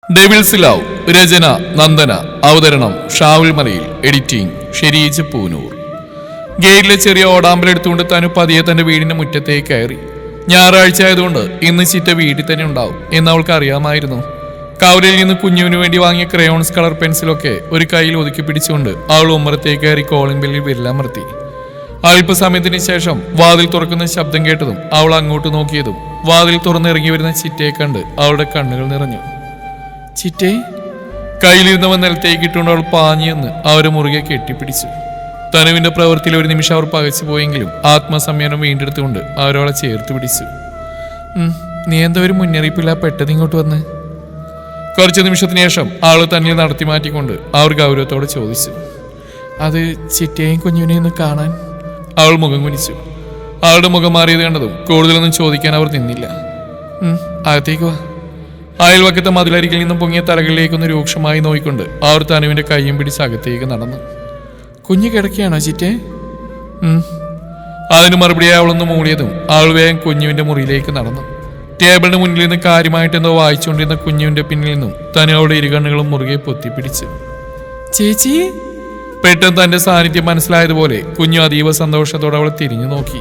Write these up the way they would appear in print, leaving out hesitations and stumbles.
Devils love. രചന നന്ദന. അവതരണം ഷാവുൽ മലയിൽ. Editing Shereej Poonoor. ഗേറ്റിലെ ചെറിയ ഓടാമ്പലെടുത്തുകൊണ്ട് തനു പതിയെ തന്റെ വീടിന്റെ മുറ്റത്തേക്ക് കയറി. ഞായറാഴ്ച ആയതുകൊണ്ട് ഇന്ന് ചിറ്റ വീട്ടിൽ തന്നെ ഉണ്ടാവും എന്ന് അവൾക്ക് അറിയാമായിരുന്നു. കവലിൽ നിന്ന് കുഞ്ഞുവിന് വേണ്ടി വാങ്ങിയ ക്രയോൺസ് കളർ പെൻസിലൊക്കെ ഒരു കയ്യിൽ ഒതുക്കി പിടിച്ചുകൊണ്ട് അവൾ ഉമ്മറത്തേക്ക് കയറി കോളിംഗ് ബെല്ലിൽ വിരലമർത്തി. അല്പസമയത്തിന് ശേഷം വാതിൽ തുറക്കുന്ന ശബ്ദം കേട്ടതും അവൾ അങ്ങോട്ട് നോക്കിയതും വാതിൽ തുറന്നിറങ്ങി വരുന്ന ചിറ്റയെ കണ്ട് അവളുടെ കണ്ണുകൾ നിറഞ്ഞു. ചിറ്റേ. കയ്യിലിരുന്നവൻ നിലത്തേക്ക് ഇട്ടുകൊണ്ട് അവൾ പാഞ്ഞെന്ന് അവരെ മുറുകെ കെട്ടിപ്പിടിച്ചു. തനുവിന്റെ പ്രവൃത്തിയിൽ ഒരു നിമിഷം അവർ പകച്ചു പോയെങ്കിലും ആത്മസംയമനം വീണ്ടെടുത്തുകൊണ്ട് അവരവളെ ചേർത്ത് പിടിച്ചു. നീ എന്താ ഒരു മുന്നറിയിപ്പില്ല പെട്ടെന്ന് ഇങ്ങോട്ട് വന്ന്? കുറച്ചു നിമിഷത്തിന് ശേഷം ആള് തന്നിൽ നടത്തി മാറ്റിക്കൊണ്ട് അവർ ഗൗരവത്തോടെ ചോദിച്ചു. അത് ചിറ്റയെയും കുഞ്ഞുവിനെയും ഒന്ന് കാണാൻ. അവൾ മുഖം കുനിച്ചു. അവളുടെ മുഖം മാറിയത് കണ്ടതും കൂടുതലൊന്നും ചോദിക്കാൻ അവർ നിന്നില്ല. അകത്തേക്ക് വാ. അയൽവക്കത്തെ മതിലരികിൽ നിന്നും പൊങ്ങിയ തലകളിലേക്കൊന്ന് രൂക്ഷമായി നോയിക്കൊണ്ട് അവർ തനുവിന്റെ കയ്യും പിടിച്ച് അകത്തേക്ക് നടന്നു. കുഞ്ഞു കിടക്കുകയാണോ ചിറ്റേ? അതിന് മറുപടിയായി അവളൊന്ന് മൂളിയതും അവൾ വേഗം കുഞ്ഞുവിന്റെ മുറിയിലേക്ക് നടന്നു. ടേബിളിന് മുന്നിൽ നിന്ന് കാര്യമായിട്ട് എന്തോ വായിച്ചുകൊണ്ടിരുന്ന കുഞ്ഞുവിന്റെ പിന്നിൽ നിന്നും തനു അവളുടെ ഇരുകണ്ണുകളും മുറുകെ പൊത്തിപ്പിടിച്ചു. ചേച്ചി. പെട്ടെന്ന് തന്റെ സാന്നിധ്യം മനസ്സിലായതുപോലെ കുഞ്ഞു അതീവ സന്തോഷത്തോടെ അവളെ തിരിഞ്ഞു നോക്കി.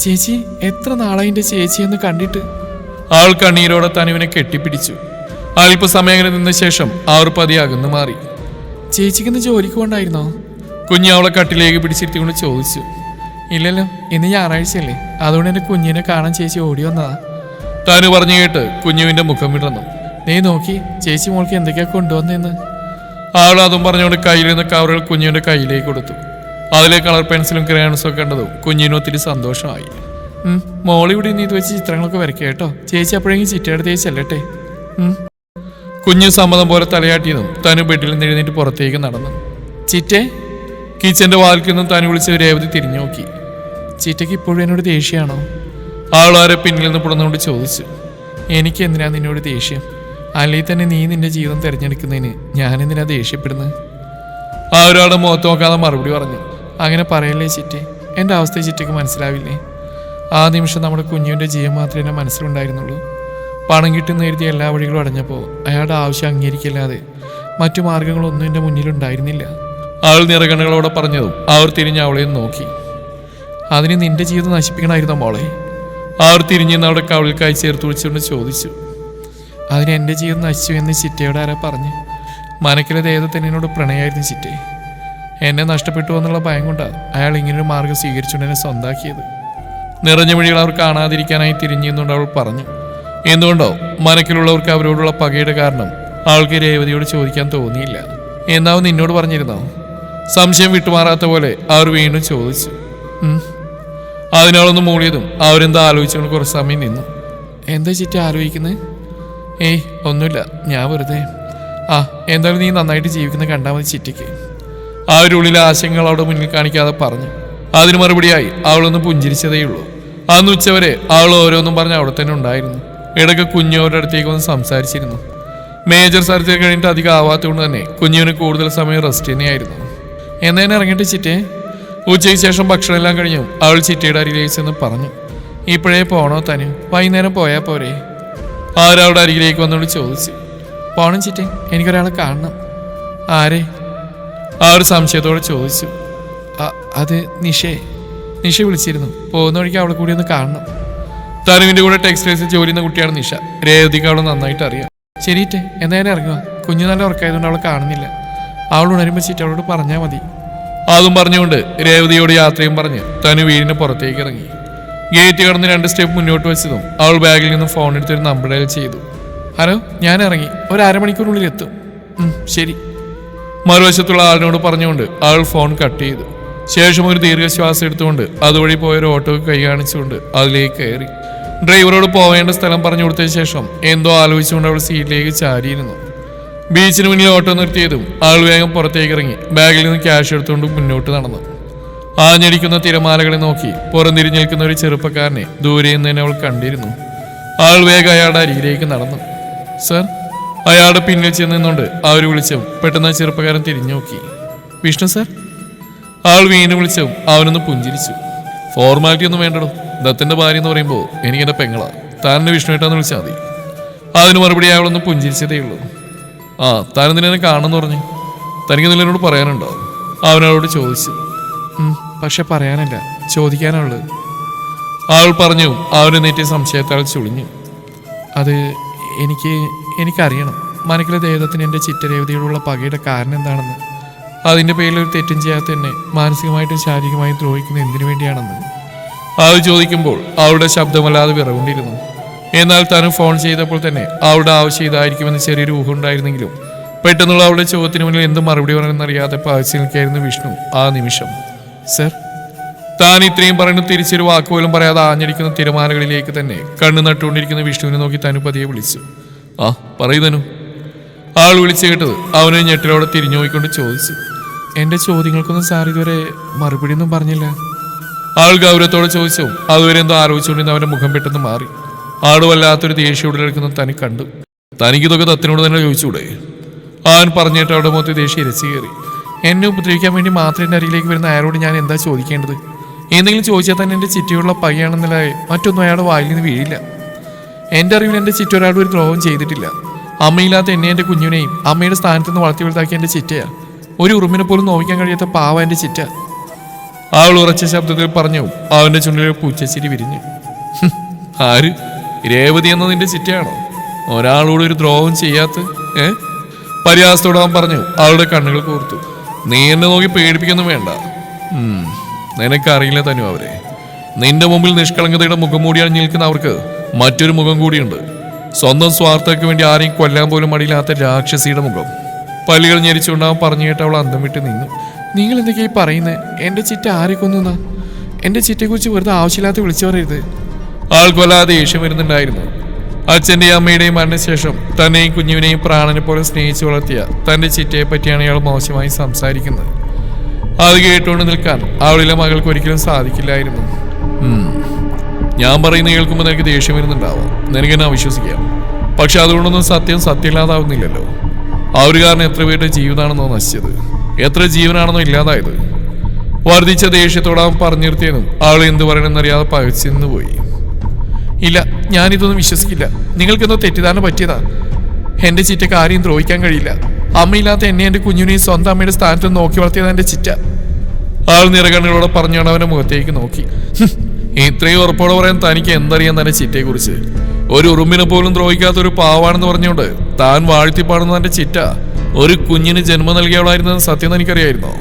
ചേച്ചി, എത്ര നാളായി എന്റെ ചേച്ചിയെന്ന് കണ്ടിട്ട്. അവൾ കണ്ണീരോടെ തനുവിനെ കെട്ടിപ്പിടിച്ചു. അല്പസമയം നിന്ന ശേഷം അവർ പതിയെ അകന്നു മാറി. ചേച്ചിക്ക് ജോലിക്ക് കൊണ്ടായിരുന്നോ? കുഞ്ഞ് അവളെ കട്ടിലേക്ക് പിടിച്ചിരുത്തിക്കൊണ്ട് ചോദിച്ചു. ഇല്ലല്ലോ, ഇന്ന് ഞായറാഴ്ചയല്ലേ, അതുകൊണ്ട് എന്റെ കുഞ്ഞിനെ കാണാൻ ചേച്ചി ഓടി വന്നതാ. തനു പറഞ്ഞു കേട്ട് കുഞ്ഞുവിന്റെ മുഖം വിടർന്നു. നീ നോക്കി ചേച്ചി മോൾക്ക് എന്തൊക്കെയാ കൊണ്ടുവന്നെന്ന്. അവൾ അതും പറഞ്ഞുകൊണ്ട് കയ്യിൽ നിന്ന് കവറുകൾ കുഞ്ഞുവിന്റെ കയ്യിലേക്ക് കൊടുത്തു. അതിലെ കളർ പെൻസിലും ക്രയോൺസും ഒക്കെ കണ്ടതും കുഞ്ഞിന് ഒത്തിരി സന്തോഷമായി. മോളിവിടെ നീ ഇത് വെച്ച് ചിത്രങ്ങളൊക്കെ വരയ്ക്കുക കേട്ടോ. ചേച്ചി അപ്പോഴെങ്കിൽ ചിറ്റയെടുത്തേക്ക് ചെല്ലട്ടെ. കുഞ്ഞു സമ്മതം പോലെ തലയാട്ടിയതും തനു ബെഡിൽ നിന്ന് എഴുന്നേറ്റ് പുറത്തേക്ക് നടന്നു. ചിറ്റേ. കിച്ചന്റെ വാതിൽക്കിൽ നിന്നും തനു വിളിച്ച് രേവതി തിരിഞ്ഞു നോക്കി. ചിറ്റയ്ക്ക് ഇപ്പോഴും എന്നോട് ദേഷ്യമാണോ? അവൾ ആരെ പിന്നിൽ നിന്ന് പുറന്നുകൊണ്ട് ചോദിച്ചു. എനിക്ക് എന്തിനാ നിന്നോട് ദേഷ്യം? അല്ലെങ്കിൽ തന്നെ നീ നിന്റെ ജീവിതം തിരഞ്ഞെടുക്കുന്നതിന് ഞാനെന്തിനാ ദേഷ്യപ്പെടുന്നത്? ആ ഒരാളുടെ മുഖത്ത് നോക്കാതെ മറുപടി പറഞ്ഞു. അങ്ങനെ പറയല്ലേ ചിറ്റേ, എൻ്റെ അവസ്ഥ ചിറ്റയ്ക്ക് മനസ്സിലാവില്ലേ? ആ നിമിഷം നമ്മുടെ കുഞ്ഞുവിൻ്റെ ജീവൻ മാത്രമേ എൻ്റെ മനസ്സിലുണ്ടായിരുന്നുള്ളൂ. പണം കിട്ടുന്ന എഴുതിയ എല്ലാ വഴികളും അടഞ്ഞപ്പോൾ അയാളുടെ ആവശ്യം അംഗീകരിക്കില്ലാതെ മറ്റു മാർഗങ്ങളൊന്നും എൻ്റെ മുന്നിലുണ്ടായിരുന്നില്ല. അവൾ നിറകണ്ണുകളോടെ പറഞ്ഞതും അവർ തിരിഞ്ഞ് അവളെയും നോക്കി. അതിന് നിന്റെ ജീവിതം നശിപ്പിക്കണമായിരുന്നോ മോളെ? അവർ തിരിഞ്ഞെന്ന് അവിടെ കവളിൽക്കായി ചേർത്ത് വിളിച്ചുകൊണ്ട് ചോദിച്ചു. അതിന് എൻ്റെ ജീവിതം നശിച്ചു എന്ന് ചിറ്റയോട് ആരാ പറഞ്ഞു? മനക്കിലെ ദേഹത്തിന് എന്നോട് പ്രണയമായിരുന്നു ചിറ്റേ. എന്നെ നഷ്ടപ്പെട്ടു എന്നുള്ള ഭയം കൊണ്ടാണ് അയാൾ ഇങ്ങനൊരു മാർഗം സ്വീകരിച്ചുകൊണ്ട് എന്നെ സ്വന്താക്കിയത്. നിറഞ്ഞ വഴികൾ അവർ കാണാതിരിക്കാനായി തിരിഞ്ഞെന്നുകൊണ്ട് അവൾ പറഞ്ഞു. എന്തുകൊണ്ടോ മനക്കിലുള്ളവർക്ക് അവരോടുള്ള പകയുടെ കാരണം അവൾക്ക് രേവതിയോട് ചോദിക്കാൻ തോന്നിയില്ല. എന്നാവും നിന്നോട് പറഞ്ഞിരുന്നോ? സംശയം വിട്ടുമാറാത്ത പോലെ അവർ വീണ്ടും ചോദിച്ചു. അതിനാളൊന്ന് മൂളിയതും അവരെന്താ ആലോചിച്ചുകൊണ്ട് കുറച്ച് സമയം നിന്നു. എന്താ ചിറ്റ ആലോചിക്കുന്നത്? ഏയ് ഒന്നുമില്ല, ഞാൻ വെറുതെ. എന്തായാലും നീ നന്നായിട്ട് ജീവിക്കുന്ന കണ്ടാൽ മതി ചിറ്റയ്ക്ക്. ആ ഒരു ഉള്ളിലെ ആശയങ്ങൾ അവളുടെ മുന്നിൽ കാണിക്കാതെ പറഞ്ഞു. അതിന് മറുപടിയായി അവളൊന്ന് പുഞ്ചിരിച്ചതേയുള്ളൂ. അന്ന് ഉച്ചവരെ അവൾ ഓരോന്നും പറഞ്ഞ് അവിടെ തന്നെ ഉണ്ടായിരുന്നു. ഇടയ്ക്ക് കുഞ്ഞവരുടെ അടുത്തേക്ക് വന്ന് സംസാരിച്ചിരുന്നു. മേജർ സർജറി കഴിഞ്ഞിട്ട് അധികം ആവാത്തതുകൊണ്ട് തന്നെ കുഞ്ഞുവിന് കൂടുതൽ സമയം റെസ്റ്റ് തന്നെയായിരുന്നു. എന്നേനെ ഇറങ്ങിയിട്ട് ചിറ്റേ. ഉച്ചയ്ക്ക് ശേഷം ഭക്ഷണം എല്ലാം കഴിഞ്ഞു അവൾ ചിറ്റയുടെ അരികിലേക്ക് ചെന്ന് പറഞ്ഞു. ഇപ്പോഴേ പോണോ തനു? വൈകുന്നേരം പോയാൽ പോരെ? ആരവളുടെ അരികിലേക്ക് വന്നോട് ചോദിച്ചു. പോണം ചിറ്റേ, എനിക്കൊരാളെ കാണണം. ആരെ? ആ ഒരു സംശയത്തോടെ ചോദിച്ചു. അത് നിഷ വിളിച്ചിരുന്നു. പോകുന്ന വഴിക്ക് അവളെ കൂടി ഒന്ന് കാണണം. തനുവിന്റെ കൂടെ ടെക്സ്റ്റൈൽസിൽ ജോലി ചെയ്യുന്ന കുട്ടിയാണ് നിഷ. രേവതിക്ക് അവളെ നന്നായിട്ട് അറിയാം. ശരിയിട്ടെ, എന്തായാലും ഇറങ്ങുക. കുഞ്ഞു നല്ല ഉറക്കായതുകൊണ്ട് അവളെ കാണുന്നില്ല. അവൾ ഉണരുമ്പോൾ ചിറ്റ അവളോട് പറഞ്ഞാൽ മതി. അതും പറഞ്ഞുകൊണ്ട് രേവതിയോട് യാത്രയും പറഞ്ഞ് തനു വീടിന് പുറത്തേക്ക് ഇറങ്ങി. ഗേറ്റ് കടന്ന് 2 സ്റ്റെപ്പ് മുന്നോട്ട് വെച്ചതും അവൾ ബാഗിൽ നിന്ന് ഫോൺ എടുത്തൊരു നമ്പർ ഡയൽ ചെയ്തു. ഹലോ, ഞാൻ ഇറങ്ങി, ഒരു അരമണിക്കൂറിനുള്ളിൽ എത്തും. ശരി. മറുവശത്തുള്ള ആളിനോട് പറഞ്ഞുകൊണ്ട് അവൾ ഫോൺ കട്ട് ചെയ്തു. ശേഷം ഒരു ദീർഘശ്വാസം എടുത്തുകൊണ്ട് അതുവഴി പോയൊരു ഓട്ടോക്ക് കൈ കാണിച്ചുകൊണ്ട് അതിലേക്ക് കയറി. ഡ്രൈവറോട് പോവേണ്ട സ്ഥലം പറഞ്ഞു കൊടുത്ത ശേഷം എന്തോ ആലോചിച്ചുകൊണ്ട് അവൾ സീറ്റിലേക്ക് ചാരിയിരുന്നു. ബീച്ചിന് മുന്നിൽ ഓട്ടോ നിർത്തിയതും ആൾ വേഗം പുറത്തേക്ക് ഇറങ്ങി ബാഗിൽ നിന്ന് ക്യാഷ് എടുത്തുകൊണ്ട് മുന്നോട്ട് നടന്നു. ആഞ്ഞടിക്കുന്ന തിരമാലകളെ നോക്കി പുറംതിരിഞ്ഞ് നിൽക്കുന്ന ഒരു ചെറുപ്പക്കാരനെ ദൂരെ നിന്ന് തന്നെ അവൾ കണ്ടിരുന്നു. ആൾ വേഗം അയാളുടെ അരികിലേക്ക് നടന്നു. സർ. അയാളുടെ പിന്നിൽ ചെന്ന് നിന്നുകൊണ്ട് അവർ വിളിച്ചും പെട്ടെന്ന് ചെറുപ്പക്കാരൻ തിരിഞ്ഞു നോക്കി. വിഷ്ണു സർ. ആൾ വീണ്ടും വിളിച്ചും അവനൊന്ന് പുഞ്ചിരിച്ചു. ഫോർമാലിറ്റി ഒന്നും വേണ്ടടോ, ദത്തിന്റെ ഭാര്യ എന്ന് പറയുമ്പോൾ എനിക്ക് എന്റെ പെങ്ങളാ. താൻ വിഷ്ണുവേട്ടാന്ന് വിളിച്ചാൽ മതി. അതിന് മറുപടി അയാളൊന്ന് പുഞ്ചിരിച്ചതേ ഉള്ളൂ. ആ താനെന്തിനെ കാണുമെന്ന് പറഞ്ഞു? തനിക്ക് നിലനോട് പറയാനുണ്ടോ? അവനോട് ചോദിച്ചു. പക്ഷെ പറയാനല്ല, ചോദിക്കാനുള്ളത്. അവൾ പറഞ്ഞു. അവന് നെറ്റി സംശയത്താൽ ചുളിഞ്ഞു. അത് എനിക്കറിയണം. മനക്കിലെ ദേഹത്തിന് എൻ്റെ ചിറ്റരേവതിയോടുള്ള പകയുടെ കാരണം എന്താണെന്ന്. അതിൻ്റെ പേരിൽ ഒരു തെറ്റും ചെയ്യാത്ത എന്നെ മാനസികമായിട്ടും ശാരീരികമായും ദ്രോഹിക്കുന്ന എന്തിനു വേണ്ടിയാണെന്ന്. അത് ചോദിക്കുമ്പോൾ അവളുടെ ശബ്ദമല്ലാതെ വിറകൊണ്ടിരുന്നു. എന്നാൽ താനും ഫോൺ ചെയ്തപ്പോൾ തന്നെ അവളുടെ ആവശ്യം ഇതായിരിക്കുമെന്ന് ചെറിയൊരു ഊഹം ഉണ്ടായിരുന്നെങ്കിലും പെട്ടെന്നുള്ള അവളുടെ ചോദ്യത്തിന് മുന്നിൽ എന്ത് മറുപടി പറയണമെന്നറിയാതെ പകച്ചു നിൽക്കായിരുന്നു വിഷ്ണു ആ നിമിഷം. സർ. താൻ ഇത്രയും പറയുന്നു തിരിച്ചൊരു വാക്കുപോലും പറയാതെ ആഞ്ഞടിക്കുന്ന തിരമാലകളിലേക്ക് തന്നെ കണ്ണു നട്ടുകൊണ്ടിരിക്കുന്ന വിഷ്ണുവിനെ നോക്കി തനു പതിയെ വിളിച്ചു. ആ പറയുതനു. ആൾ വിളിച്ചു കേട്ടത് അവനെ ഞെട്ടിലോടെ തിരിഞ്ഞു നോക്കിക്കൊണ്ട് ചോദിച്ചു. എൻ്റെ ചോദ്യങ്ങൾക്കൊന്നും സാർ ഇതുവരെ മറുപടിയൊന്നും പറഞ്ഞില്ല. ആൾ ഗൗരവത്തോടെ ചോദിച്ചു. അതുവരെ എന്തോ ആലോചിച്ചുകൊണ്ടിരുന്ന അവൻ്റെ മുഖം പെട്ടെന്ന് മാറി. ആട് വല്ലാത്തൊരു ദേഷ്യോടിലെടുക്കുന്ന തനിക്ക് കണ്ടു. തനിക്കിതൊക്കെ തത്തിനോട് തന്നെ ചോദിച്ചൂടെ? അവൻ പറഞ്ഞിട്ട് അവിടെ മൊത്തം ദേഷ്യം ഇരച്ചു കയറി. എന്നെ ഉപദ്രവിക്കാൻ വേണ്ടി മാത്രം എൻ്റെ അരികിലേക്ക് വരുന്ന അയാളോട് ഞാൻ എന്താ ചോദിക്കേണ്ടത്? എന്തെങ്കിലും ചോദിച്ചാൽ തന്നെ എൻ്റെ ചിറ്റയുള്ള പയ്യാണെന്നല്ലാതെ മറ്റൊന്നും അയാളുടെ വായിൽ നിന്ന് വീഴില്ല. എൻ്റെ അറിവിൽ എൻ്റെ ചിറ്റ ഒരാളും ഒരു ദ്രോഹം ചെയ്തിട്ടില്ല. അമ്മയില്ലാത്ത എന്നെ എൻ്റെ കുഞ്ഞിനെയും അമ്മയുടെ സ്ഥാനത്ത് നിന്ന് വളർത്തി വലുതാക്കിയ എൻ്റെ ചിറ്റയാ. ഒരു ഉറുമ്പിനെ പോലും നോവിക്കാൻ കഴിയാത്ത പാവ എൻ്റെ ചിറ്റ. അവൾ ഉറച്ച ശബ്ദത്തിൽ പറഞ്ഞു. അവൻ്റെ ചുണ്ടിൽ പൂച്ചച്ചിരി വിരിഞ്ഞു. ആര്? രേവതി എന്ന നിന്റെ ചിറ്റയാണോ? ഒരാളോട് ഒരു ദ്രോഹം ചെയ്യാത്ത പരിഹാസത്തോടെ അവൻ പറഞ്ഞു. അവളുടെ കണ്ണുകൾ കോർത്തു. നീ എന്നെ നോക്കി പേടിപ്പിക്കൊന്നും വേണ്ട. നിനക്കറിയില്ല തന്നു അവരെ. നിന്റെ മുമ്പിൽ നിഷ്കളങ്കതയുടെ മുഖം മൂടി അണിഞ്ഞു നിൽക്കുന്ന അവർക്ക് മറ്റൊരു മുഖം കൂടിയുണ്ട്. സ്വന്തം സ്വാർത്ഥയ്ക്ക് വേണ്ടി ആരെയും കൊല്ലാൻ പോലും മടിയില്ലാത്ത രാക്ഷസിയുടെ മുഖം. പല്ലുകൾ ഞെരിച്ചുകൊണ്ട് അവൻ പറഞ്ഞു കേട്ട് അവൾ അന്തം വിട്ട് നിന്നു. നിങ്ങൾ എന്തൊക്കെയായി പറയുന്നത്? എൻ്റെ ചിറ്റ ആരെ കൊന്നുന്നാ? എൻ്റെ ചിറ്റയെക്കുറിച്ച് വെറുതെ ആവശ്യമില്ലാത്ത വിളിച്ചു പറയരുത്. ആൾക്ക് വല്ലാതെ ദേഷ്യം വരുന്നുണ്ടായിരുന്നു. അച്ഛൻ്റെയും അമ്മയുടെയും മരണശേഷം തന്നെയും കുഞ്ഞുവിനെയും പ്രാണനെ പോലെ സ്നേഹിച്ചു വളർത്തിയ തൻ്റെ ചിറ്റയെ പറ്റിയാണ് ഇയാൾ മോശമായി സംസാരിക്കുന്നത്. അത് കേട്ടുകൊണ്ട് നിൽക്കാൻ അവളിലെ മകൾക്ക് ഒരിക്കലും സാധിക്കില്ലായിരുന്നു. ഞാൻ പറയുന്ന കേൾക്കുമ്പോൾ നിനക്ക് ദേഷ്യം വരുന്നുണ്ടാവാം. നിനക്കെന്നെ അവിശ്വസിക്കാം. പക്ഷെ അതുകൊണ്ടൊന്നും സത്യമില്ലാതാവുന്നില്ലല്ലോ. ആ ഒരു കാരണം എത്ര പേരുടെ ജീവിതമാണെന്നോ നശിച്ചത്, എത്ര ജീവനാണെന്നോ ഇല്ലാതായത്. വർദ്ധിച്ച ദേഷ്യത്തോടെ അവൻ പറഞ്ഞു നിർത്തിയതും അവൾ എന്ത് പറയണമെന്നറിയാതെ പകച്ചിന്ന് പോയി. ഇല്ല, ഞാനിതൊന്നും വിശ്വസിക്കില്ല. നിങ്ങൾക്കെന്തോ തെറ്റിദ്ധാരണ പറ്റിയതാ. എൻ്റെ ചിറ്റക്ക് ആരെയും ദ്രോഹിക്കാൻ കഴിയില്ല. അമ്മയില്ലാത്ത എന്നെ എൻ്റെ കുഞ്ഞിനെയും സ്വന്തം അമ്മയുടെ സ്ഥാനത്ത് നോക്കി വളർത്തിയതാണ് എൻ്റെ ചിറ്റ. ആൾ നിറകണ്ണുകളോടെ പറഞ്ഞാണ് അവൻ്റെ മുഖത്തേക്ക് നോക്കി. ഇത്രയും ഉറപ്പോടെ പറയാൻ തനിക്ക് എന്തറിയാൻ തന്നെ ചിറ്റയെക്കുറിച്ച്? ഒരു ഉറുമ്പിനെ പോലും ദ്രോഹിക്കാത്ത ഒരു പാവാണെന്ന് പറഞ്ഞുകൊണ്ട് താൻ വാഴ്ത്തിപ്പാടുന്ന തൻ്റെ ചിറ്റ ഒരു കുഞ്ഞിന് ജന്മം നൽകിയവളായിരുന്നത് സത്യം തനിക്കറിയായിരുന്നോ?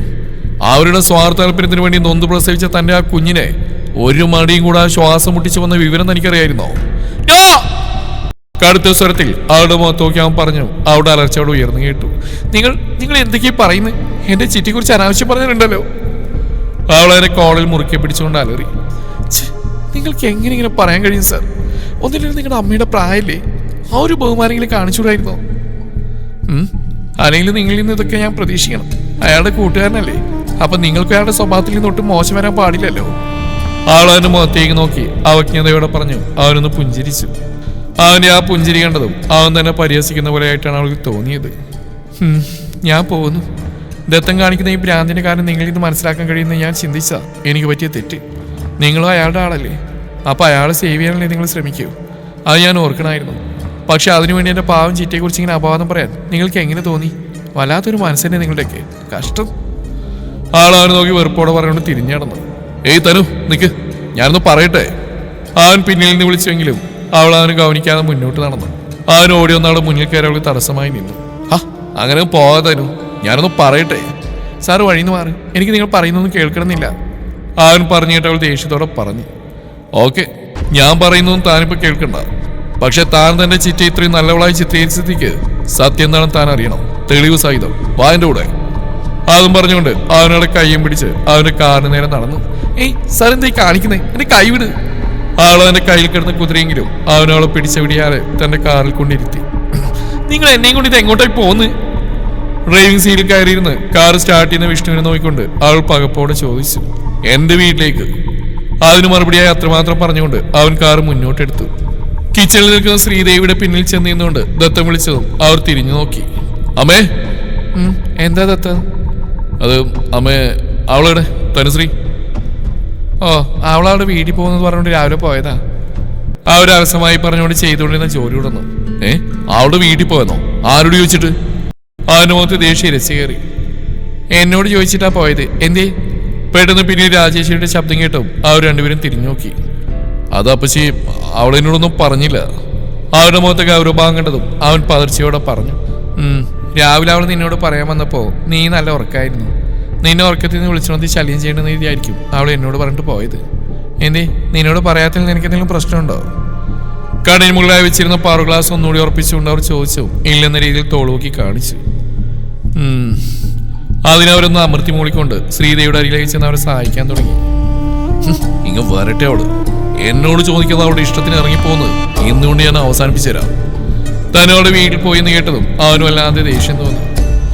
അവരുടെ സ്വാർത്ഥ താല്പര്യത്തിന് വേണ്ടി നൊന്ത് പ്രസവിച്ച തൻ്റെ ആ കുഞ്ഞിനെ ഒരു മടിയും കൂടെ ശ്വാസം മുട്ടിച്ചു വന്ന വിവരം തനിക്കറിയായിരുന്നോ? കടുത്ത സ്വരത്തിൽ അവളുടെ മുഖത്ത് നോക്കി അവൻ പറഞ്ഞു. അവിടെ അലർച്ചയോട് ഉയർന്നു കേട്ടു. നിങ്ങൾ എന്തൊക്കെയാ പറയുന്നത്? എൻ്റെ ചിറ്റിയെക്കുറിച്ച് അനാവശ്യം പറഞ്ഞിട്ടുണ്ടല്ലോ. അവളെ കോളിൽ മുറുക്കെ പിടിച്ചുകൊണ്ട് അലറി. നിങ്ങൾക്ക് എങ്ങനെ ഇങ്ങനെ പറയാൻ കഴിയും സാർ? ഒന്നില്ലെങ്കിൽ നിങ്ങളുടെ അമ്മയുടെ പ്രായമല്ലേ? ആ ഒരു ബഹുമാനെങ്കിലും കാണിച്ചുകൂടായിരുന്നോ? അല്ലെങ്കിൽ നിങ്ങളിൽ നിന്ന് ഇതൊക്കെ ഞാൻ പ്രതീക്ഷിക്കണം. അയാളുടെ കൂട്ടുകാരനല്ലേ? അപ്പൊ നിങ്ങൾക്ക് അയാളുടെ സ്വഭാവത്തിൽ നിന്ന് ഒട്ടും മോശം വരാൻ പാടില്ലല്ലോ. അവളവന്റെ മുഖത്തേക്ക് നോക്കി അവജ്ഞതയോടെ പറഞ്ഞു. അവനൊന്ന് പുഞ്ചിരിച്ചു. അവന്റെ ആ പുഞ്ചിരി കണ്ടതും അവൻ തന്നെ പരിഹസിക്കുന്ന പോലെയായിട്ടാണ് അവൾക്ക് തോന്നിയത്. ഞാൻ പോകുന്നു. ദത്തം കാണിക്കുന്ന ഈ ഭ്രാന്തിന്റെ കാരണം നിങ്ങളിൽ നിന്ന് മനസ്സിലാക്കാൻ കഴിയുന്ന ഞാൻ ചിന്തിച്ചാ എനിക്ക് പറ്റിയ തെറ്റ്. നിങ്ങളും അയാളുടെ ആളല്ലേ? അപ്പൊ അയാളെ സേവ് ചെയ്യാനല്ലേ നിങ്ങൾ ശ്രമിക്കൂ. അത് ഞാൻ ഓർക്കണമായിരുന്നു. പക്ഷെ അതിനുവേണ്ടി എൻ്റെ പാവം ചിറ്റയെക്കുറിച്ച് ഇങ്ങനെ അപവാദം പറയാൻ നിങ്ങൾക്ക് എങ്ങനെ തോന്നി? വല്ലാത്തൊരു മനസ്സന്നെ നിങ്ങളുടെയൊക്കെ. കഷ്ടം. ആളവനെ നോക്കി വെറുപ്പോടെ പറഞ്ഞുകൊണ്ട് തിരിഞ്ഞടന്നു. ഏയ് തനു, നിക്ക്, ഞാനൊന്ന് പറയട്ടെ. അവൻ പിന്നിൽ നിന്ന് വിളിച്ചെങ്കിലും അവൾ അവന് ഗവനിക്കാതെ മുന്നോട്ട് നടന്നു. അവൻ ഓടി വന്നാൾ മുന്നിൽ കയറി അവൾക്ക് തടസ്സമായി നിന്നു. അങ്ങനെ പോകാതെ തനു, ഞാനൊന്ന് പറയട്ടെ. സാറ് വഴിന്ന് മാറി, എനിക്ക് നിങ്ങൾ പറയുന്നൊന്നും കേൾക്കണമെന്നില്ല. അവൻ പറഞ്ഞിട്ട് അവൾ ദേഷ്യത്തോടെ പറഞ്ഞു. ഓക്കെ, ഞാൻ പറയുന്നതൊന്നും താനിപ്പോൾ കേൾക്കണ്ട. പക്ഷെ താൻ തന്നെ ചിറ്റ ഇത്രയും നല്ലവളായി ചിത്രീകരിച്ചതിക്ക് സത്യം എന്താണെന്ന് താൻ അറിയണം. തെളിവ് സഹിതം വാ എൻ്റെ കൂടെ. അതും പറഞ്ഞുകൊണ്ട് അവനോടെ കയ്യും പിടിച്ച് അവന്റെ കാറിന് നേരെ നടന്നു. ഏയ് സാർ എന്താ കാണിക്കുന്നേ? എന്റെ കൈ വിട്. ആളവന്റെ കയ്യിൽ കിടന്ന് കുതിരെയെങ്കിലും അവനവളെ പിടിച്ച വിടിയാതെ തന്റെ കാറിൽ കൊണ്ടിരുത്തി. നിങ്ങൾ എന്നെയും കൊണ്ട് ഇത് എങ്ങോട്ടായി പോന്ന്? ഡ്രൈവിംഗ് സീറ്റിൽ കയറിയിരുന്ന് കാർ സ്റ്റാർട്ട് ചെയ്യുന്ന വിഷ്ണുവിനെ നോക്കിക്കൊണ്ട് അവൾ പകപ്പോടെ ചോദിച്ചു. എന്റെ വീട്ടിലേക്ക്. അതിന് മറുപടിയായി അത്രമാത്രം പറഞ്ഞുകൊണ്ട് അവൻ കാർ മുന്നോട്ടെടുത്തു. കിച്ചണിൽ നിൽക്കുന്ന ശ്രീദേവിയുടെ പിന്നിൽ ചെന്ന് നിന്നുകൊണ്ട് ദത്തം വിളിച്ചതും അവർ തിരിഞ്ഞു നോക്കി. അമ്മേ. എന്താ ദത്ത? അത് അമ്മേ, അവളുടെ തനുശ്രീ. ഓ, അവളവിടെ വീട്ടിൽ പോകുന്നത് പറഞ്ഞുകൊണ്ട് രാവിലെ പോയതാ. അവരവസമായി പറഞ്ഞുകൊണ്ട് ചെയ്തുകൊണ്ടിരുന്ന ജോലി ഉടന്നു. അവളുടെ വീട്ടിൽ പോയെന്നോ? ആരോട് ചോദിച്ചിട്ട്? അവന്റെ മുഖത്ത് ദേഷ്യം ഇരച്ചു കയറി. എന്നോട് ചോദിച്ചിട്ടാ പോയത്, എന്തേ? പെട്ടെന്ന് പിന്നീട് രാജേശ്വരിയുടെ ശബ്ദം കേട്ടും അവർ രണ്ടുപേരും തിരിഞ്ഞു നോക്കി. അത് അപ്പച്ചി അവളെന്നോടൊന്നും പറഞ്ഞില്ല. അവരുടെ മുഖത്ത് ഗൗരവഭാഗം കണ്ടതും അവൻ പതർച്ചയോടെ പറഞ്ഞു. രാവിലെ അവൾ നിന്നോട് പറയാൻ വന്നപ്പോ നീ നല്ല ഉറക്കായിരുന്നു. നിന്നെ ഉറക്കത്തിൽ നിന്ന് വിളിച്ചോണ്ടി ശല്യം ചെയ്യേണ്ടെന്ന് രീതിയായിരിക്കും അവൾ എന്നോട് പറഞ്ഞിട്ട് പോയത്. എന്തേ നിന്നോട് പറയാത്തതിൽ നിനക്ക് എന്തെങ്കിലും പ്രശ്നമുണ്ടോ? കടയിൽ മുകളിലായി വെച്ചിരുന്ന പാറു ഗ്ലാസ് ഒന്നുകൂടി ഉറപ്പിച്ചുകൊണ്ട് അവർ ചോദിച്ചു. ഇല്ലെന്ന രീതിയിൽ തോളുക്കി കാണിച്ചു. അതിനവരൊന്ന് അമർത്തി മൂളിക്കൊണ്ട് ശ്രീദേവിയുടെ അരികിലേക്ക് ചെന്ന് അവരെ സഹായിക്കാൻ തുടങ്ങി. ഇങ്ങ് വരട്ടെ അവള്. എന്നോട് ചോദിക്കുന്നത് അവളുടെ ഇഷ്ടത്തിന് ഇറങ്ങിപ്പോകുന്നത് ഇന്നുകൊണ്ട് ഞാൻ അവസാനിപ്പിച്ചു തരാം. തന്നോട് വീട്ടിൽ പോയി എന്ന് കേട്ടതും അവനും അല്ലാതെ ദേഷ്യം തോന്നി.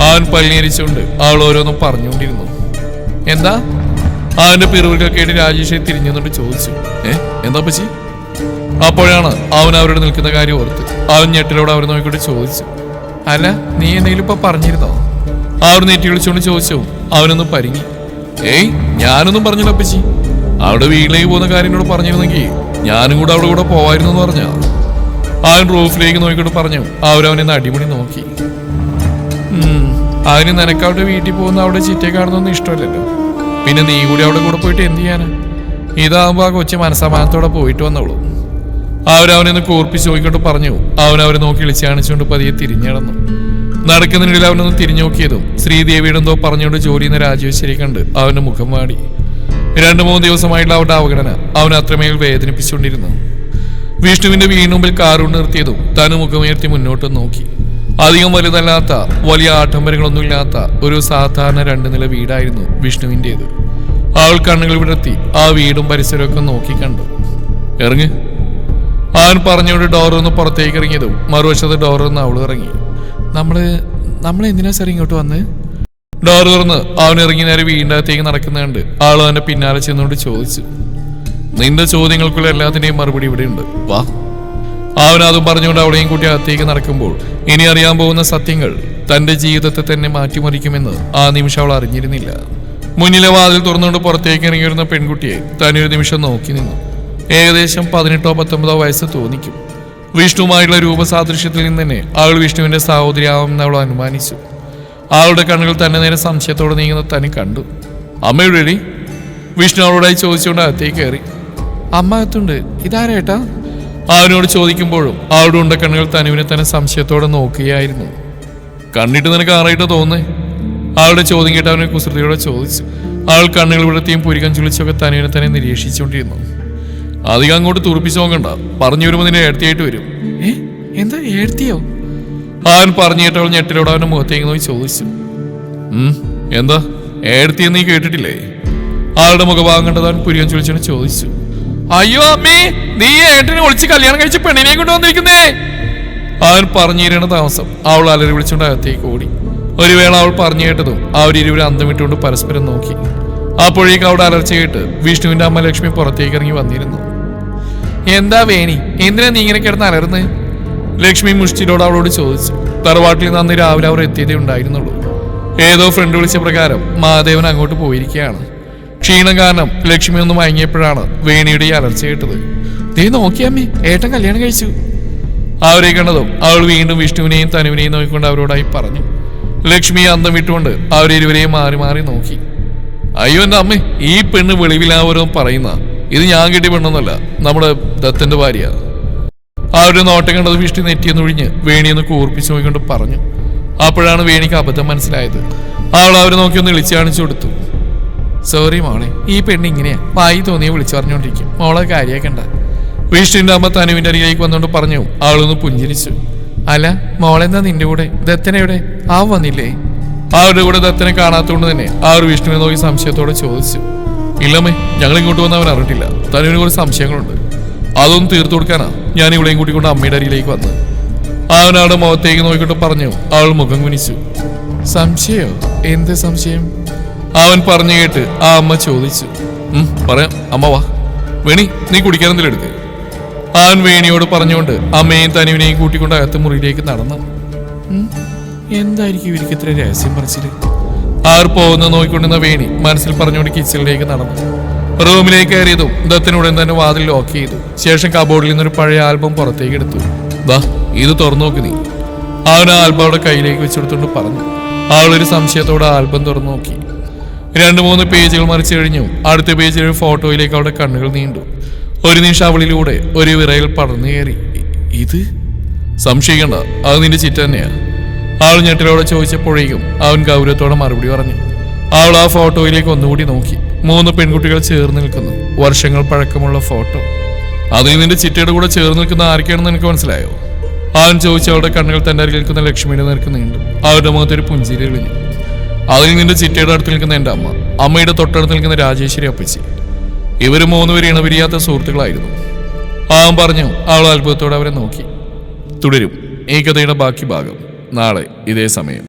അവൻ പല്ലിയരിച്ചുകൊണ്ട് അവൾ ഓരോന്നും പറഞ്ഞുകൊണ്ടിരുന്നു. എന്താ? അവന്റെ പിറുവികൾ കേട്ട് രാജേഷെ തിരിഞ്ഞുകൊണ്ട് ചോദിച്ചു. എന്താ പച്ചി? അപ്പോഴാണ് അവൻ അവരോട് നിൽക്കുന്ന കാര്യം ഓർത്ത് അവൻ ഞെട്ടിലോട് അവർ നോക്കിക്കൊണ്ട് ചോദിച്ചു. അല്ല, നീ എന്തെങ്കിലും ഇപ്പൊ പറഞ്ഞിരുന്നോ? അവർ നെറ്റി വിളിച്ചുകൊണ്ട് ചോദിച്ചു. അവനൊന്നും പരിങ്ങി. ഞാനൊന്നും പറഞ്ഞില്ല അപ്പച്ചി. അവിടെ വീട്ടിലേക്ക് പോകുന്ന കാര്യങ്ങളോട് പറഞ്ഞിരുന്നെങ്കിൽ ഞാനും കൂടെ അവിടെ കൂടെ പോവായിരുന്നു എന്ന് പറഞ്ഞ. അവൻ റൂഫിലേക്ക് നോക്കിക്കൊണ്ട് പറഞ്ഞു. അവരവനെ അടിപൊളി നോക്കി. അതിന് നിനക്കവിടെ വീട്ടിൽ പോകുന്ന അവിടെ ചിറ്റയെ കാണുന്നൊന്നും ഇഷ്ടമല്ലല്ലോ. പിന്നെ നീ കൂടി അവിടെ കൂടെ പോയിട്ട് എന്ത് ചെയ്യാനാ? ഇതാകുമ്പോ ആ കൊച്ചു മനസ്സമാനത്തോടെ പോയിട്ട് വന്നോളൂ. അവരവനെന്ന് കൂർപ്പിച്ച് നോക്കിക്കൊണ്ട് പറഞ്ഞു. അവനവരെ നോക്കി വിളിച്ച് കാണിച്ചുകൊണ്ട് പതിയെ തിരിഞ്ഞടന്നു. നടക്കുന്നതിനിടയിൽ അവനൊന്ന് തിരിഞ്ഞു നോക്കിയതും ശ്രീദേവിയുടെ എന്തോ പറഞ്ഞുകൊണ്ട് ജോലി ചെയ്യുന്ന രാജേശ്വരി കണ്ട് അവന്റെ മുഖം വാടി. 2-3 ദിവസമായിട്ടുള്ള അവരുടെ അവഗണന അവൻ അത്രമേൽ വേദനിപ്പിച്ചുകൊണ്ടിരുന്നു. വിഷ്ണുവിന്റെ വീടിന് മുമ്പിൽ കാറുകൊണ്ട് നിർത്തിയതും താൻ മുഖമുയർത്തി മുന്നോട്ട് നോക്കി. അധികം വലുതല്ലാത്ത വലിയ ആഡംബരങ്ങളൊന്നുമില്ലാത്ത ഒരു സാധാരണ 2 നില വീടായിരുന്നു വിഷ്ണുവിൻ്റെത്. അവൾ കണ്ണുകൾ വിടർത്തി ആ വീടും പരിസരമൊക്കെ നോക്കി കണ്ടു. ഇറങ്ങ്. അവൻ പറഞ്ഞുകൊണ്ട് ഡോറൊന്ന് പുറത്തേക്ക് ഇറങ്ങിയതും മറുവശത്ത് ഡോറൊന്ന് അവൾ ഇറങ്ങി. നമ്മൾ എന്തിനാ സാർ ഇങ്ങോട്ട് വന്ന്? ഡോർ തുറന്ന് അവൻ ഇറങ്ങി നേരെ വീടിൻ്റെ അകത്തേക്ക് നടക്കുന്നുണ്ട്. ആൾ അവന്റെ പിന്നാലെ ചെന്നുകൊണ്ട് ചോദിച്ചു. നിന്റെ ചോദ്യങ്ങൾക്കുള്ള എല്ലാത്തിന്റെയും മറുപടി ഇവിടെ ഉണ്ട്, വാ. അവൻ അതും പറഞ്ഞുകൊണ്ട് അവളെയും കൂട്ടി അകത്തേക്ക് നടക്കുമ്പോൾ ഇനി അറിയാൻ പോകുന്ന സത്യങ്ങൾ തന്റെ ജീവിതത്തെ തന്നെ മാറ്റിമറിക്കുമെന്ന് ആ നിമിഷം അവൾ അറിഞ്ഞിരുന്നില്ല. മുന്നിലെ വാതിൽ തുറന്നുകൊണ്ട് പുറത്തേക്ക് ഇറങ്ങി വരുന്ന പെൺകുട്ടിയെ തന്നൊരു നിമിഷം നോക്കി നിന്നു. ഏകദേശം 18-19 വയസ്സ് തോന്നിക്കും. വിഷ്ണുവുമായിട്ടുള്ള രൂപസാദൃശ്യത്തിൽ നിന്ന് തന്നെ അവൾ വിഷ്ണുവിന്റെ സഹോദരിയാവുമെന്ന് അവൾ അനുമാനിച്ചു. അവളുടെ കണ്ണുകൾ തന്നെ നേരെ സംശയത്തോടെ നീങ്ങുന്ന തന്നെ കണ്ടു. അമ്മയുടെ വിഷ്ണു അവളോടായി ചോദിച്ചുകൊണ്ട് അകത്തേക്ക് കയറി. അമ്മ അകത്തുണ്ട്, ഇതാരേട്ടാ? അവനോട് ചോദിക്കുമ്പോഴും അവളുടെ ഉണ്ട കണ്ണുകൾ തനുവിനെ തന്നെ സംശയത്തോടെ നോക്കുകയായിരുന്നു. കണ്ടിട്ട് നിനക്ക് ആറായിട്ട് തോന്നേ? അവളുടെ ചോദ്യം കേട്ട് അവനെ കുസൃതിയോടെ ചോദിച്ചു. അവൾ കണ്ണുകൾ വിടത്തിയും പുരികം ചുളിച്ചൊക്കെ തനുവിനെ തന്നെ നിരീക്ഷിച്ചുകൊണ്ടിരുന്നു. അധികം അങ്ങോട്ട് തുറപ്പിച്ചു നോക്കണ്ട, പറഞ്ഞു വരുമ്പോൾ നിന്നെ ഏർത്തിയായിട്ട് വരും. എന്താ ഏർത്തിയോ? അവൻ പറഞ്ഞു കേട്ടവൾ ഞെട്ടിലോട് അവന്റെ മുഖത്തേക്ക് നോക്കി ചോദിച്ചു. എന്താ ഏർത്തിയെന്ന് നീ കേട്ടിട്ടില്ലേ? ആളുടെ മുഖഭാഗം കണ്ടത് അവൻ പുരികം ചുളിച്ചോണ്ട് ചോദിച്ചു. അയ്യോ അമ്മേ, നീ ഏട്ടനെ ഒളിച്ച് കല്യാണം കഴിച്ച പെണ്ണിനെ കൊണ്ടുവന്നിരിക്കുന്നേ! അവൻ പറഞ്ഞു തരേണ്ട താമസം അവൾ അലറി വിളിച്ചുകൊണ്ട് അകത്തേക്ക് ഓടി. ഒരു വേള അവൾ പറഞ്ഞു കേട്ടതും അവരിരുവരും അന്തം വിട്ടുകൊണ്ട് പരസ്പരം നോക്കി. അപ്പോഴേക്ക് അവിടെ അലർച്ച കേട്ട് വിഷ്ണുവിന്റെ അമ്മ ലക്ഷ്മി പുറത്തേക്ക് ഇറങ്ങി വന്നിരുന്നു. എന്താ വേണി, എന്തിനാ നീ ഇങ്ങനെ കിടന്ന് അലർന്ന്? ലക്ഷ്മി മുഷ്ടിലോട് അവളോട് ചോദിച്ചു. തറവാട്ടിൽ നിന്ന് അന്ന് രാവിലെ അവർ എത്തിയതേ ഉണ്ടായിരുന്നുള്ളൂ. ഏതോ ഫ്രണ്ട് വിളിച്ച പ്രകാരം മഹാദേവൻ അങ്ങോട്ട് പോയിരിക്കുകയാണ്. ക്ഷീണം കാരണം ലക്ഷ്മി ഒന്ന് മയങ്ങിയപ്പോഴാണ് വേണിയുടെ ഈ അലർച്ച കേട്ടത്. ദേ നോക്കിയമ്മേ, ഏട്ടൻ കല്യാണം കഴിച്ചു. അവരെ കണ്ടതും അവൾ വീണ്ടും വിഷ്ണുവിനെയും തനുവിനെയും നോക്കിക്കൊണ്ട് അവരോടായി പറഞ്ഞു. ലക്ഷ്മി അന്തം വിട്ടുകൊണ്ട് അവരിരുവരെയും മാറി മാറി നോക്കി. അയ്യോ എന്റെ അമ്മേ, ഈ പെണ്ണ് വെളിവിലാവരോ പറയുന്ന, ഇത് ഞാൻ കിട്ടിയ പെണ്ണൊന്നുമല്ല, നമ്മുടെ ദത്തന്റെ ഭാര്യ. അവരുടെ നോട്ടം കണ്ടത് വിഷ്ണു നെറ്റിയെന്നൊഴിഞ്ഞ് വേണിയെന്ന് കൂർപ്പിച്ചു നോക്കിക്കൊണ്ട് പറഞ്ഞു. അപ്പോഴാണ് വേണിക്ക് അബദ്ധം മനസ്സിലായത്. അവൾ അവരെ നോക്കി ഒന്ന് വിളിച്ചു കാണിച്ചു കൊടുത്തു. സോറി മോളെ, ഈ പെണ്ണ് ഇങ്ങനെയാ, വായി തോന്നിയെ വിളിച്ചു പറഞ്ഞുകൊണ്ടിരിക്കും, മോളെ കാര്യാക്കണ്ട. വിഷ്ണുവിന്റെ അമ്മ തനുവിന്റെ അരികിലേക്ക് വന്നുകൊണ്ട് പറഞ്ഞു. അവളൊന്ന് പുഞ്ചിരിച്ചു. അല്ല മോളെന്താ നിന്റെ കൂടെ? ദത്തനെവിടെ? ആ വന്നില്ലേ? അവരുടെ കൂടെ ദത്തനെ കാണാത്തതുകൊണ്ട് തന്നെ അവർ വിഷ്ണുവിനെ നോക്കി സംശയത്തോടെ ചോദിച്ചു. ഇല്ലമ്മേ, ഞങ്ങൾ ഇങ്ങോട്ട് വന്ന് അവൻ അറിഞ്ഞിട്ടില്ല. തനുവിന് കുറച്ച് സംശയങ്ങളുണ്ട്, അതൊന്നും തീർത്തു കൊടുക്കാനാ ഞാൻ ഇവിടെയും കൂട്ടിക്കൊണ്ട് അമ്മയുടെ അരിയിലേക്ക് വന്ന്. അവനവിടെ മുഖത്തേക്ക് നോക്കിക്കൊണ്ട് പറഞ്ഞു. അവൾ മുഖം കുനിച്ചു. സംശയോ? എന്ത് സംശയം? അവൻ പറഞ്ഞു കേട്ട് ആ അമ്മ ചോദിച്ചു. പറയാം അമ്മ, വാ. വേണി, നീ കുടിക്കാൻ എന്തെങ്കിലും എടുക്ക്. അവൻ വേണിയോട് പറഞ്ഞുകൊണ്ട് അമ്മയെയും തനുവിനെയും കൂട്ടിക്കൊണ്ട് അകത്ത് മുറിയിലേക്ക് നടന്നു. എന്തായിരിക്കും ഇവർക്ക് ഇത്ര രഹസ്യം പറിച്ചില്? ആർ പോകുന്ന നോക്കിക്കൊണ്ടിരുന്ന വേണി മനസ്സിൽ പറഞ്ഞുകൊണ്ട് കിച്ചണിലേക്ക് നടന്നു. റൂമിലേക്ക് കയറിയതും ദത്തനുടൻ തന്നെ വാതിൽ ലോക്ക് ചെയ്തു. ശേഷം കബോർഡിൽ നിന്നൊരു പഴയ ആൽബം പുറത്തേക്ക് എടുത്തു. ദാ ഇത് തുറന്നു നോക്ക് നീ. അവൻ ആൽബം അവിടെ കയ്യിലേക്ക് വെച്ചെടുത്തുകൊണ്ട് പറഞ്ഞു. അവളൊരു സംശയത്തോടെ ആൽബം തുറന്നു നോക്കി. 2-3 പേജുകൾ മറിച്ചു കഴിഞ്ഞു അടുത്ത പേജിൽ ഒരു ഫോട്ടോയിലേക്ക് അവളുടെ കണ്ണുകൾ നീണ്ടു. ഒരു നിമിഷം അവളിലൂടെ ഒരു വിറയൽ പടർന്നു കയറി. ഇത് സംശയിക്കണ്ട, അത് നിന്റെ ചിറ്റ തന്നെയാ. അവൾ ഞെട്ടലോടെ ചോദിച്ചപ്പോഴേക്കും അവൻ ഗൗരവത്തോടെ മറുപടി പറഞ്ഞു. അവൾ ആ ഫോട്ടോയിലേക്ക് ഒന്നുകൂടി നോക്കി. 3 പെൺകുട്ടികൾ ചേർന്ന് നിൽക്കുന്നു. വർഷങ്ങൾ പഴക്കമുള്ള ഫോട്ടോ. അതിൽ നിന്റെ ചിറ്റയുടെ കൂടെ ചേർന്ന് നിൽക്കുന്ന ആരൊക്കെയാണെന്ന് എനിക്ക് മനസ്സിലായോ? അവൻ ചോദിച്ച അവളുടെ കണ്ണുകൾ തന്റെ അരികിൽ നിൽക്കുന്ന ലക്ഷ്മിയുടെ നേർക്ക് നീണ്ടു. അവരുടെ മുഖത്തൊരു പുഞ്ചിരി എളിഞ്ഞു. അതിൽ നിന്റെ ചിറ്റയുടെ അടുത്ത് നിൽക്കുന്ന എൻ്റെ അമ്മ, അമ്മയുടെ തൊട്ടടുത്ത് നിൽക്കുന്ന രാജേശ്വരി അപ്പച്ചി. ഇവർ 3 പേര് ഇണപിരിയാത്ത സുഹൃത്തുക്കളായിരുന്നു. അവൻ പറഞ്ഞു. അവൾ അത്ഭുതത്തോടെ അവരെ നോക്കി. തുടരും ഈ കഥയുടെ ബാക്കി ഭാഗം നാളെ ഇതേ സമയം.